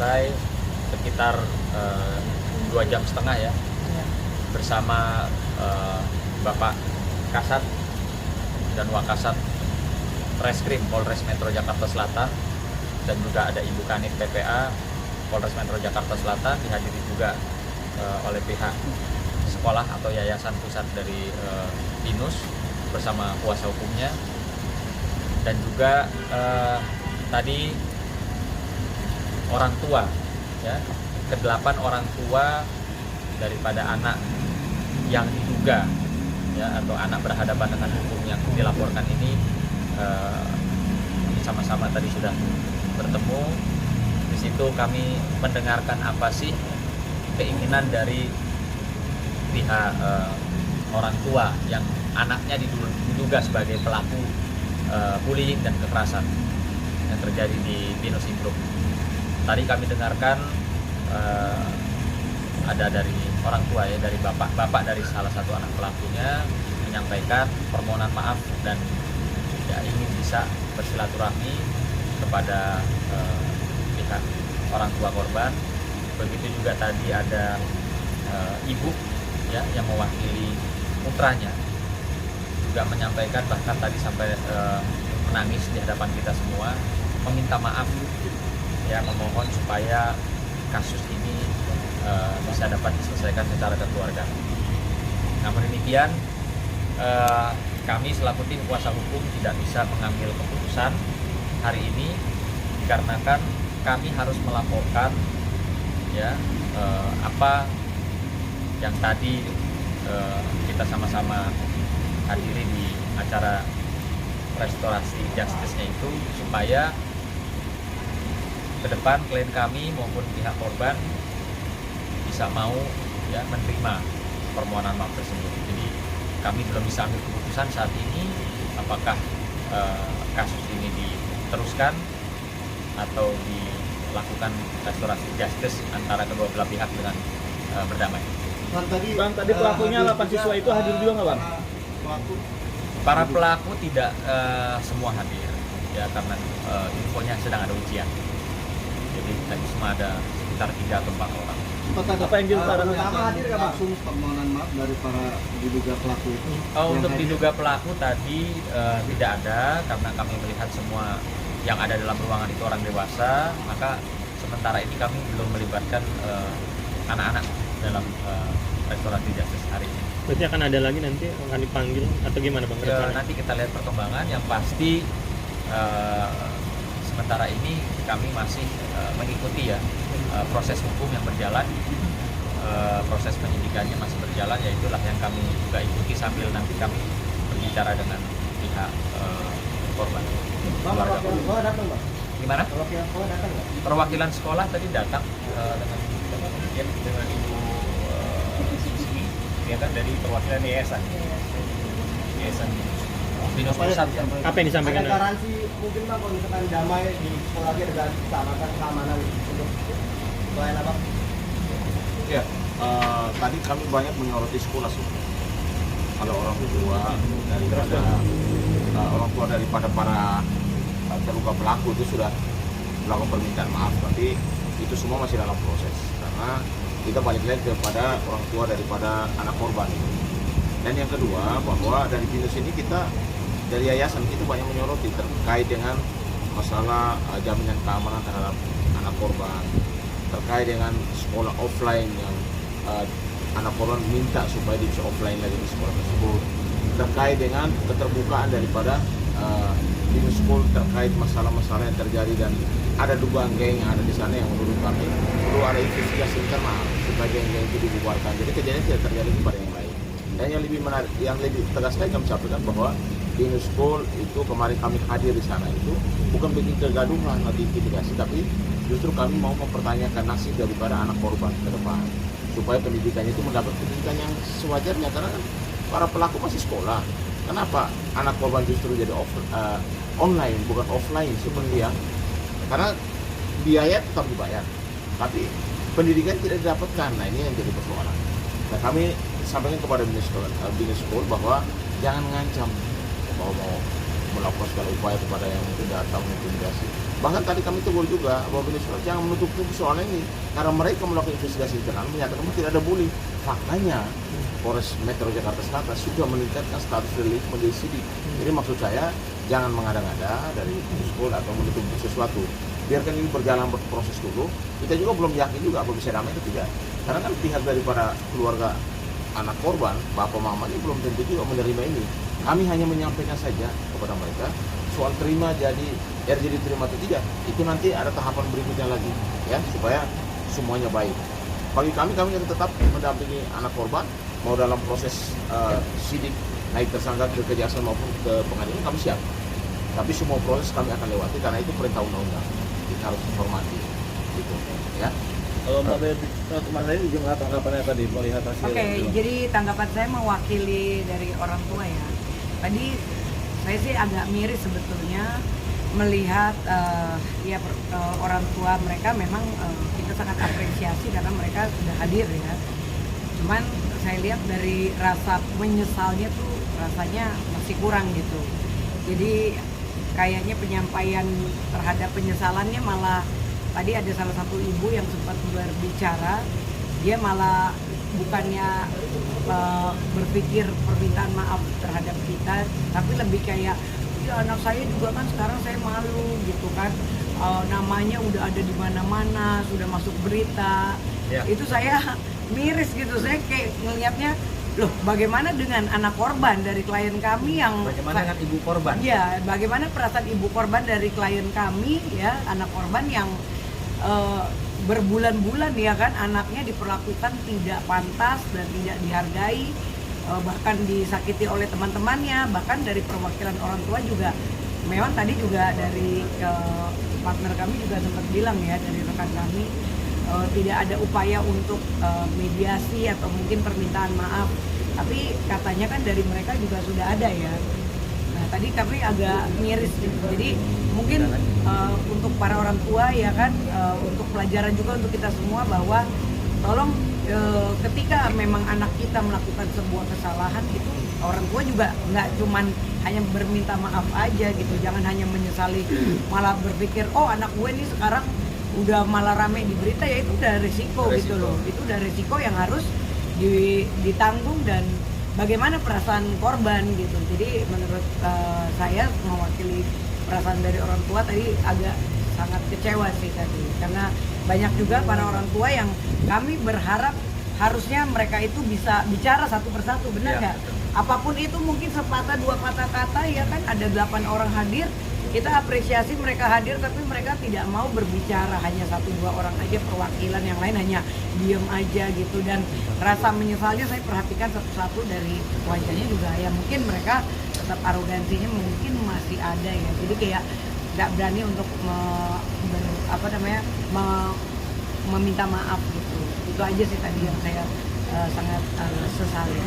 selesai sekitar 2,5 jam ya, bersama Bapak Kasat dan Wakasat Reskrim Polres Metro Jakarta Selatan, dan juga ada Ibu Kanit PPA Polres Metro Jakarta Selatan, dihadiri juga oleh pihak sekolah atau yayasan pusat dari BINUS bersama kuasa hukumnya, dan juga tadi orang tua ya, ke-8 orang tua daripada anak yang diduga ya, atau anak berhadapan dengan hukum yang dilaporkan ini sama-sama tadi sudah bertemu. Di situ kami mendengarkan apa sih keinginan dari pihak orang tua yang anaknya diduga sebagai pelaku bullying dan kekerasan yang terjadi di BINUS Improve. Tadi kami dengarkan ada dari orang tua ya, dari bapak dari salah satu anak pelakunya menyampaikan permohonan maaf dan ya, ingin bisa bersilaturahmi kepada pihak orang tua korban. Begitu juga tadi ada ibu ya yang mewakili putranya juga menyampaikan, bahkan tadi sampai menangis di hadapan kita semua, meminta maaf ya, memohon supaya kasus ini bisa dapat diselesaikan secara kekeluargaan. Namun demikian, kami selaku tim kuasa hukum tidak bisa mengambil keputusan hari ini dikarenakan kami harus melaporkan ya apa yang tadi kita sama-sama hadiri di acara restorasi justice-nya itu, supaya ke depan klien kami maupun pihak korban bisa mau ya menerima permohonan maaf tersebut. Jadi kami belum bisa ambil keputusan saat ini apakah kasus ini diteruskan atau dilakukan restorasi justice antara kedua belah pihak dengan berdamai. Bang, tadi pelakunya 8 siswa itu hadir juga nggak, Bang? Para pelaku tidak semua hadir ya, karena infonya sedang ada ujian. Jadi tadi semua ada sekitar 3 atau 4 orang. Apa yang diutarakan? Hadir nggak langsung permohonan maaf dari para diduga pelaku itu? Untuk diduga pelaku tadi tidak ada, karena kami melihat semua yang ada dalam ruangan itu orang dewasa, maka sementara ini kami belum melibatkan anak-anak dalam restorasi justice hari ini. Berarti akan ada lagi nanti, akan dipanggil atau gimana, Bang? Nanti kita lihat perkembangan. Yang pasti sementara ini kami masih mengikuti ya proses hukum yang berjalan, proses penyidikannya masih berjalan, ya itulah yang kami juga ikuti sambil nanti kami berbicara dengan pihak korban. Bang, perwakilan sekolah datang, Bang? Gimana? Perwakilan sekolah datang nggak? Perwakilan sekolah tadi datang dengan Ibu Sisi, ya kan, dari perwakilan yayasan BINUS Pusat. Apa yang disampaikan? Ada garansi mungkin, Bang, kalau misalkan damai di sekolah lagi ada keamanan untuk pelayan Abang? Ya, tadi kami banyak menyoroti sekolah sebenarnya. Kalau orang tua daripada para terduga pelaku itu sudah melakukan permintaan maaf, tapi itu semua masih dalam proses karena kita balik lagi kepada orang tua daripada anak korban. Dan yang kedua, bahwa dari BINUS ini kita dari yayasan itu banyak menyoroti terkait dengan masalah jaminan keamanan terhadap anak korban, terkait dengan sekolah offline yang anak korban minta supaya dia bisa offline lagi di sekolah tersebut, terkait dengan keterbukaan daripada BINUS School terkait masalah-masalah yang terjadi, dan ada dugaan geng yang ada di sana yang menurut kami perlu ada investigasi internal supaya geng-geng itu dibubarkan. Jadi kejadian tidak terjadi kepada yang lain. Dan yang lebih menarik, yang lebih tegas lagi kami sampaikan bahwa BINUS School itu kemarin kami hadir di sana itu bukan bikin kegaduhan atau intimidasi, tapi justru kami mau mempertanyakan nasib daripada anak korban ke depan supaya pendidikannya itu mendapat pendidikan yang sewajarnya, karena kan para pelaku masih sekolah. Kenapa anak korban justru jadi online bukan offline seperti yang, karena biaya tetap dibayar tapi pendidikan tidak didapatkan. Nah, ini yang jadi persoalan. Nah, kami sampaikan kepada BINUS School bahwa jangan ngancam bahwa mau melakukan segala upaya kepada yang tidak tahu intimidasi. Bahkan tadi kami tegur juga bahwa Surat jangan menutup soal ini karena mereka melakukan investigasi internal menyatakan bahwa tidak ada bully. Faktanya Polres Metro Jakarta Selatan sudah meningkatkan status relief menjadi sidik. Jadi maksud saya jangan mengada-ngada dari sekolah atau menutup sesuatu. Biarkan ini berjalan berproses dulu. Kita juga belum yakin juga apa bisa damai atau tidak. Karena kan pihak daripada keluarga anak korban, bapak mamanya belum tentu juga menerima ini. Kami hanya menyampaikan saja kepada mereka soal terima jadi terima atau tidak. Itu nanti ada tahapan berikutnya lagi ya supaya semuanya baik. Bagi kami akan tetap mendampingi anak korban mau dalam proses sidik naik tersangka ke kejaksaan maupun ke pengadilan kami siap. Tapi semua proses kami akan lewati karena itu perintah undang-undang. Kita harus hormati gitu ya. Kalau Mbak Betty, Mas Adi juga tanggapannya tadi melihat hasil. Oke, jadi tanggapan saya mewakili dari orang tua ya. Tadi saya sih agak miris sebetulnya melihat orang tua mereka memang kita sangat apresiasi karena mereka sudah hadir ya. Cuman saya lihat dari rasa menyesalnya tuh rasanya masih kurang gitu. Jadi kayaknya penyampaian terhadap penyesalannya malah tadi ada salah satu ibu yang sempat berbicara, dia malah bukannya berpikir permintaan maaf terhadap kita, tapi lebih kayak ya anak saya juga kan sekarang saya malu gitu kan, namanya udah ada di mana-mana, sudah masuk berita, Ya. itu saya miris gitu, saya kayak ngelihatnya loh bagaimana dengan anak korban dari klien kami yang Bagaimana dengan ibu korban? ya bagaimana perasaan ibu korban dari klien kami ya, anak korban yang berbulan-bulan ya kan anaknya diperlakukan tidak pantas dan tidak dihargai, bahkan disakiti oleh teman-temannya, bahkan dari perwakilan orang tua juga. Memang tadi juga dari partner kami juga sempat bilang ya, dari rekan kami tidak ada upaya untuk mediasi atau mungkin permintaan maaf, tapi katanya kan dari mereka juga sudah ada ya. Nah tadi kami agak miris gitu. Jadi mungkin untuk para orang tua ya kan, untuk pelajaran juga untuk kita semua bahwa tolong ketika memang anak kita melakukan sebuah kesalahan itu orang tua juga nggak cuman hanya berminta maaf aja gitu, jangan hanya menyesali malah berpikir oh anak gue nih sekarang udah malah rame di berita, ya itu udah risiko gitu loh, itu udah risiko yang harus ditanggung dan bagaimana perasaan korban gitu. Jadi menurut saya mewakili perasaan dari orang tua tadi agak sangat kecewa sih tadi, karena banyak juga para orang tua yang kami berharap harusnya mereka itu bisa bicara satu persatu, benar nggak? Apapun itu mungkin sepatah dua patah kata ya kan, ada 8 orang hadir, kita apresiasi mereka hadir, tapi mereka tidak mau berbicara, hanya 1-2 orang aja perwakilan, yang lain hanya diem aja gitu. Dan rasa menyesalnya saya perhatikan satu-satu dari wajahnya juga ya, mungkin mereka tetap arogansinya mungkin masih ada ya, jadi kayak nggak berani untuk meminta maaf gitu. Itu aja sih tadi yang saya sangat sesali.